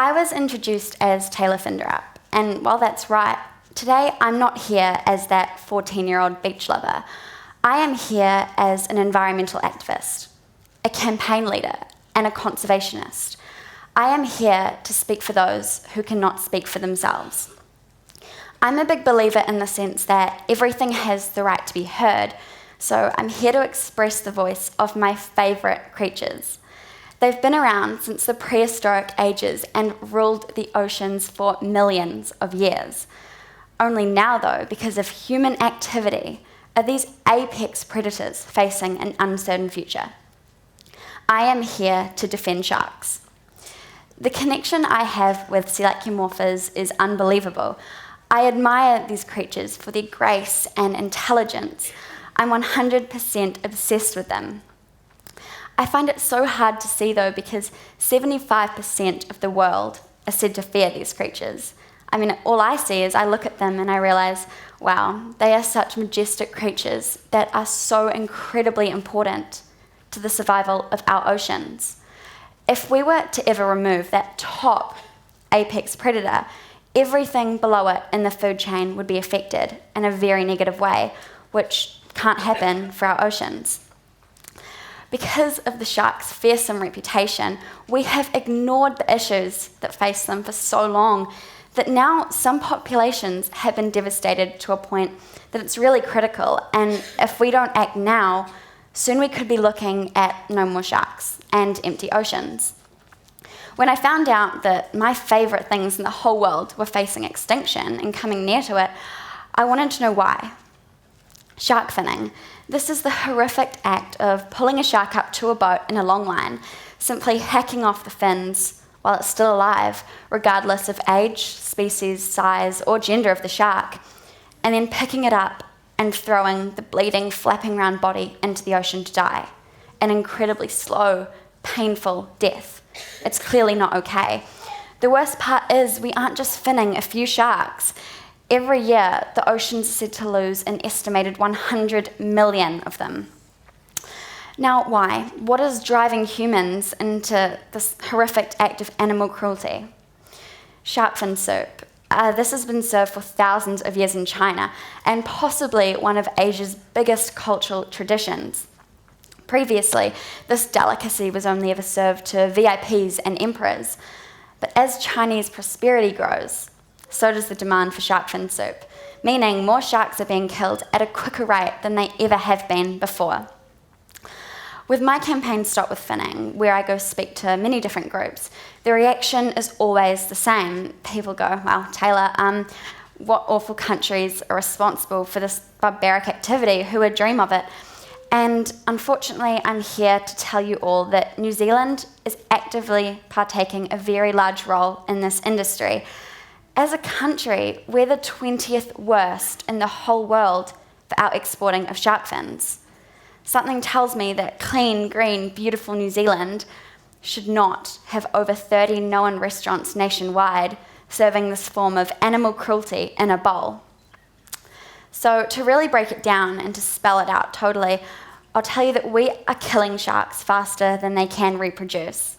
I was introduced as Taylor Finderup, and while that's right, today I'm not here as that 14-year-old beach lover. I am here as an environmental activist, a campaign leader, and a conservationist. I am here to speak for those who cannot speak for themselves. I'm a big believer in the sense that everything has the right to be heard, so I'm here to express the voice of my favourite creatures. They've been around since the prehistoric ages and ruled the oceans for millions of years. Only now, though, because of human activity, are these apex predators facing an uncertain future. I am here to defend sharks. The connection I have with coelacanthropus is unbelievable. I admire these creatures for their grace and intelligence. I'm 100% obsessed with them. I find it so hard to see, though, because 75% of the world are said to fear these creatures. I mean, all I see is I look at them and I realise, wow, they are such majestic creatures that are so incredibly important to the survival of our oceans. If we were to ever remove that top apex predator, everything below it in the food chain would be affected in a very negative way, which can't happen for our oceans. Because of the shark's fearsome reputation, we have ignored the issues that face them for so long that now some populations have been devastated to a point that it's really critical, and if we don't act now, soon we could be looking at no more sharks and empty oceans. When I found out that my favourite things in the whole world were facing extinction and coming near to it, I wanted to know why. Shark finning. This is the horrific act of pulling a shark up to a boat in a long line, simply hacking off the fins while it's still alive, regardless of age, species, size, or gender of the shark, and then picking it up and throwing the bleeding, flapping around body into the ocean to die. An incredibly slow, painful death. It's clearly not okay. The worst part is we aren't just finning a few sharks. Every year, the oceans are said to lose an estimated 100 million of them. Now, why? What is driving humans into this horrific act of animal cruelty? Shark fin soup. This has been served for thousands of years in China, and possibly one of Asia's biggest cultural traditions. Previously, this delicacy was only ever served to VIPs and emperors, but as Chinese prosperity grows, so does the demand for shark fin soup, meaning more sharks are being killed at a quicker rate than they ever have been before. With my campaign Stop With Finning, where I go speak to many different groups, the reaction is always the same. People go, well, Taylor, what awful countries are responsible for this barbaric activity? Who would dream of it? And unfortunately, I'm here to tell you all that New Zealand is actively partaking a very large role in this industry. As a country, we're the 20th worst in the whole world for our exporting of shark fins. Something tells me that clean, green, beautiful New Zealand should not have over 30 known restaurants nationwide serving this form of animal cruelty in a bowl. So to really break it down and to spell it out totally, I'll tell you that we are killing sharks faster than they can reproduce.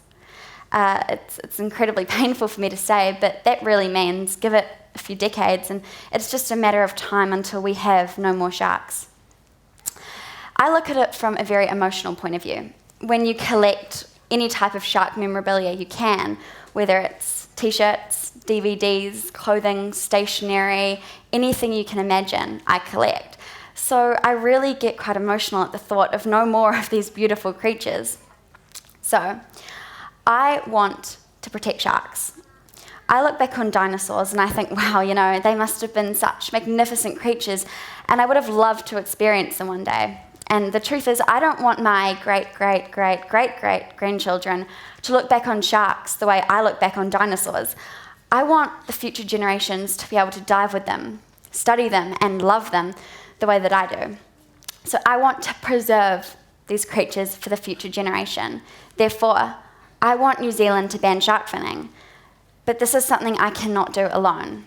It's incredibly painful for me to say, but that really means give it a few decades and it's just a matter of time until we have no more sharks. I look at it from a very emotional point of view. When you collect any type of shark memorabilia you can, whether it's t-shirts, DVDs, clothing, stationery, anything you can imagine, I collect. So I really get quite emotional at the thought of no more of these beautiful creatures. So I want to protect sharks. I look back on dinosaurs and I think, wow, they must have been such magnificent creatures and I would have loved to experience them one day. And the truth is, I don't want my great-great-great-great-grandchildren to look back on sharks the way I look back on dinosaurs. I want the future generations to be able to dive with them, study them, and love them the way that I do. So I want to preserve these creatures for the future generation. Therefore, I want New Zealand to ban shark finning. But this is something I cannot do alone.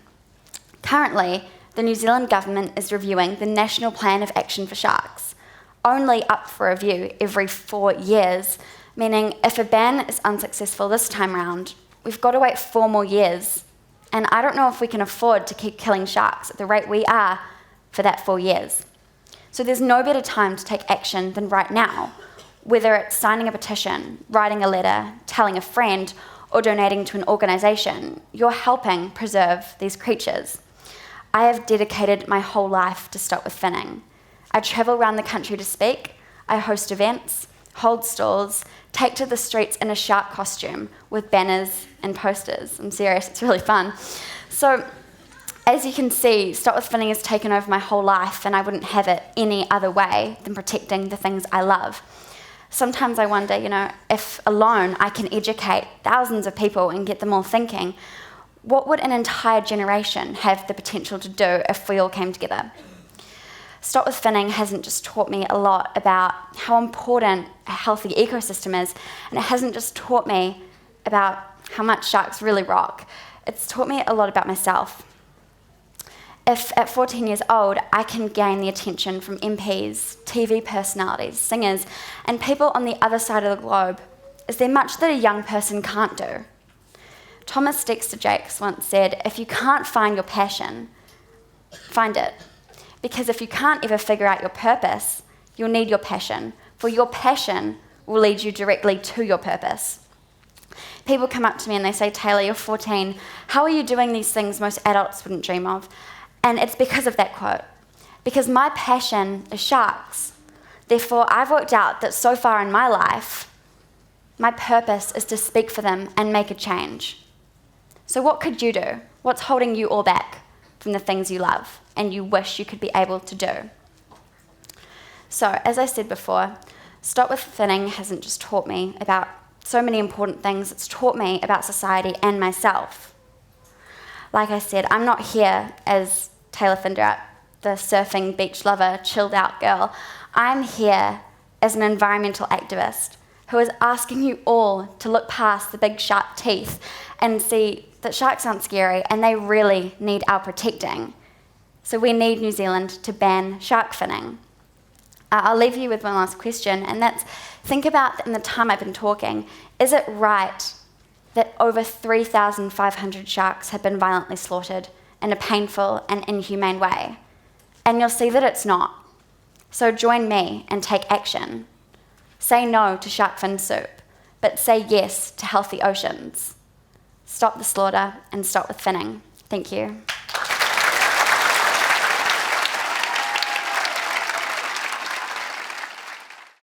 Currently, the New Zealand government is reviewing the National Plan of Action for Sharks, only up for review every 4 years, meaning if a ban is unsuccessful this time round, we've got to wait 4 more years. And I don't know if we can afford to keep killing sharks at the rate we are for that 4 years. So there's no better time to take action than right now, whether it's signing a petition, writing a letter, telling a friend, or donating to an organisation. You're helping preserve these creatures. I have dedicated my whole life to stop with finning. I travel around the country to speak, I host events, hold stalls, take to the streets in a shark costume with banners and posters. I'm serious, it's really fun. So, as you can see, Stop With Finning has taken over my whole life, and I wouldn't have it any other way than protecting the things I love. Sometimes I wonder, if alone I can educate thousands of people and get them all thinking, what would an entire generation have the potential to do if we all came together? Stop With Finning hasn't just taught me a lot about how important a healthy ecosystem is, and it hasn't just taught me about how much sharks really rock. It's taught me a lot about myself. If at 14 years old I can gain the attention from MPs, TV personalities, singers, and people on the other side of the globe, is there much that a young person can't do? Thomas Dexter Jakes once said, if you can't find your passion, find it. Because if you can't ever figure out your purpose, you'll need your passion, for your passion will lead you directly to your purpose. People come up to me and they say, Taylor, you're 14, how are you doing these things most adults wouldn't dream of? And it's because of that quote. Because my passion is sharks. Therefore, I've worked out that so far in my life, my purpose is to speak for them and make a change. So what could you do? What's holding you all back from the things you love and you wish you could be able to do? So, as I said before, Stop With Finning hasn't just taught me about so many important things, it's taught me about society and myself. Like I said, I'm not here as Taylor Finderup, the surfing, beach lover, chilled out girl. I'm here as an environmental activist who is asking you all to look past the big sharp teeth and see that sharks aren't scary and they really need our protecting. So we need New Zealand to ban shark finning. I'll leave you with one last question, and that's, think about, in the time I've been talking, is it right that over 3,500 sharks have been violently slaughtered in a painful and inhumane way? And you'll see that it's not. So join me and take action. Say no to shark fin soup, but say yes to healthy oceans. Stop the slaughter and stop with finning. Thank you.